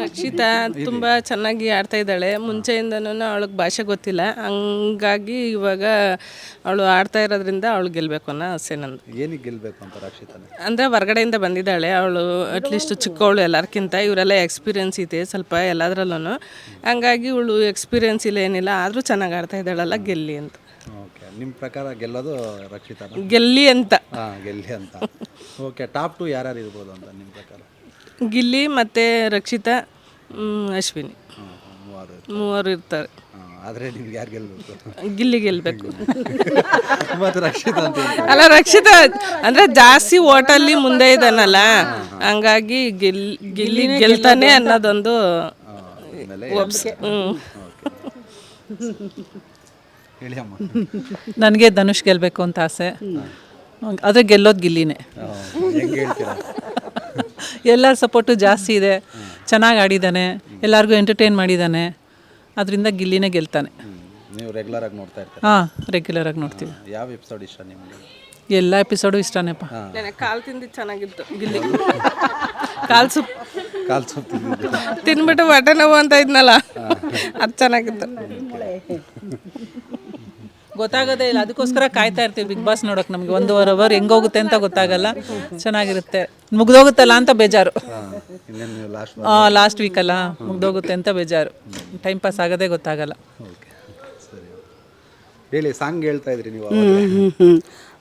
ರಕ್ಷಿತಾ ತುಂಬ ಚೆನ್ನಾಗಿ ಆಡ್ತಾ ಇದ್ದಾಳೆ. ಮುಂಚೆಯಿಂದನೂ ಅವಳಿಗೆ ಭಾಷೆ ಗೊತ್ತಿಲ್ಲ, ಹಂಗಾಗಿ ಇವಾಗ ಅವಳು ಆಡ್ತಾ ಇರೋದ್ರಿಂದ ಅವಳು ಗೆಲ್ಲಬೇಕು ಅನ್ನೋ ಆಸೆ ನಂದು. ಏನಕ್ಕೆ ಗೆಲ್ಲಬೇಕು ಅಂತ ರಕ್ಷಿತಾನೆ? ಅಂದರೆ ಹೊರಗಡೆಯಿಂದ ಬಂದಿದ್ದಾಳೆ ಅವಳು, ಅಟ್ಲೀಸ್ಟ್ ಚಿಕ್ಕವಳು ಎಲ್ಲರ್ಕಿಂತ. ಇವರೆಲ್ಲ ಎಕ್ಸ್ಪೀರಿಯೆನ್ಸ್ ಇದೆ ಸ್ವಲ್ಪ ಎಲ್ಲದರಲ್ಲೂ, ಹಂಗಾಗಿ ಇವಳು ಎಕ್ಸ್ಪೀರಿಯೆನ್ಸ್ ಇಲ್ಲ ಏನಿಲ್ಲ, ಆದರೂ ಚೆನ್ನಾಗಿ ಆಡ್ತಾ ಇದ್ದಾಳಲ್ಲ, ಗೆಲ್ಲಿ ಅಂತ. ಓಕೆ, ನಿಮ್ಮ ಪ್ರಕಾರ ಗೆಲ್ಲೋದು ರಕ್ಷಿತಾನ? ಗೆಲ್ಲಿ ಅಂತ. ಹಾಂ, ಗೆಲ್ಲಿ ಅಂತ. ಓಕೆ, ಟಾಪ್ 2 ಯಾರ್ಯಾರು ಇರ್ಬೋದು ಅಂತ ನಿಮ್ಮ ಪ್ರಕಾರ? ಗಿಲ್ಲಿ ಮತ್ತು ರಕ್ಷಿತಾ, ಅಶ್ವಿನಿ, ಮೂವರು ಇರ್ತಾರೆ. ಆದರೆ ನಿಮ್ಗೆ ಯಾರು ಗೆಲ್ಲಬೇಕು? ಗಿಲ್ಲಿ ಗೆಲ್ಲಬೇಕು. ಮತ್ತು ರಕ್ಷಿತಾ ಅಂತ ಅಲ್ಲ, ರಕ್ಷಿತಾ ಅಂದರೆ ಜಾಸ್ತಿ ಓಟಲ್ಲಿ ಮುಂದೆ ಇದ್ದಾನಲ್ಲ, ಹಂಗಾಗಿ ಗಿಲ್ಲಿ ಗೆಲ್ತಾನೆ ಅನ್ನೋದೊಂದು ಹೇಳಿ ಅಮ್ಮ. ನನಗೆ ಧನುಷ್ ಗೆಲ್ಲಬೇಕು ಅಂತ ಆಸೆ, ಆದರೆ ಗೆಲ್ಲೋದು ಗಿಲ್ಲಿನೇ. ಹೆಂಗೆ ಹೇಳ್ತೀರಾ? ಎಲ್ಲರ ಸಪೋರ್ಟು ಜಾಸ್ತಿ ಇದೆ, ಚೆನ್ನಾಗಿ ಆಡಿದ್ದಾನೆ, ಎಲ್ಲರಿಗೂ ಎಂಟರ್ಟೈನ್ ಮಾಡಿದ್ದಾನೆ, ಅದರಿಂದ ಗಿಲ್ಲಿನೇ ಗೆಲ್ತಾನೆ. ನೀವು ರೆಗ್ಯುಲರ್ ಆಗಿ ನೋಡ್ತಾ ಇರ್ತೀರಾ? ಹಾಂ, ರೆಗ್ಯುಲರ್ ಆಗಿ ನೋಡ್ತೀವಿ. ಯಾವ ಎಪಿಸೋಡ್ ಇಷ್ಟ ನಿಮಗೆ? ಎಲ್ಲ ಎಪಿಸೋಡು ಇಷ್ಟನೇಪ್ಪ. ಕಾಲು ತಿಂದು ಚೆನ್ನಾಗಿತ್ತು ಗಿಲ್ಲಿ. ಕಾಲು ಸೊಪ್ಪು ತಿನ್ಬಿಟ್ಟು ಹೊಟ್ಟೆ ನೋವು ಅಂತ ಇದ್ನಲ್ಲ, ಅದು ಚೆನ್ನಾಗಿತ್ತು. ಗೊತ್ತಾಗೋದೇ ಇಲ್ಲ, ಅದಕ್ಕೋಸ್ಕರ ಕಾಯ್ತಾ ಇರ್ತೀವಿ ಬಿಗ್ ಬಾಸ್ ನೋಡೋಕೆ. ನಮಗೆ 1.5 ಅವರ್ ಹೆಂಗೋಗುತ್ತೆ ಅಂತ ಗೊತ್ತಾಗಲ್ಲ, ಚೆನ್ನಾಗಿರುತ್ತೆ. ಮುಗ್ದೋಗುತ್ತಲ್ಲ ಅಂತ ಬೇಜಾರು. ಲಾಸ್ಟ್ ವೀಕಲ್ಲ, ಮುಗ್ದೋಗುತ್ತೆ ಅಂತ ಬೇಜಾರು. ಟೈಮ್ ಪಾಸ್ ಆಗೋದೇ ಗೊತ್ತಾಗಲ್ಲ. ಹೇಳಿ, ಸಾಂಗ್ ಹೇಳ್ತಾ ಇದ್ರಿ ನೀವು.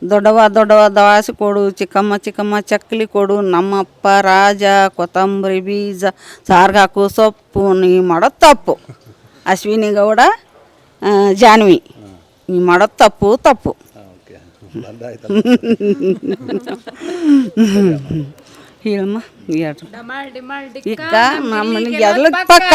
ದೊಡ್ಡವ ದೊಡ್ಡವ ದವಾಸಿ ಕೊಡು, ಚಿಕ್ಕಮ್ಮ ಚಿಕ್ಕಮ್ಮ ಚಕ್ಕಲಿ ಕೊಡು, ನಮ್ಮಪ್ಪ ರಾಜ ಕೊತ್ತಂಬರಿ ಬೀಜ ಸಾರ್ಗಾಕು ಸೊಪ್ಪು, ನೀ ಮಾಡೋದು ತಪ್ಪು. ಅಶ್ವಿನಿ ಗೌಡ, ಜಾನ್ವಿ, ನೀ ಮಾಡೋದು ತಪ್ಪು. ಹೇಳಮ್ಮ, ಹೇಳ್ರಿ. ಇಕ್ಕ ನಮ್ಮನಿಗೆ ಎಲ್ಲ ಪಕ್ಕ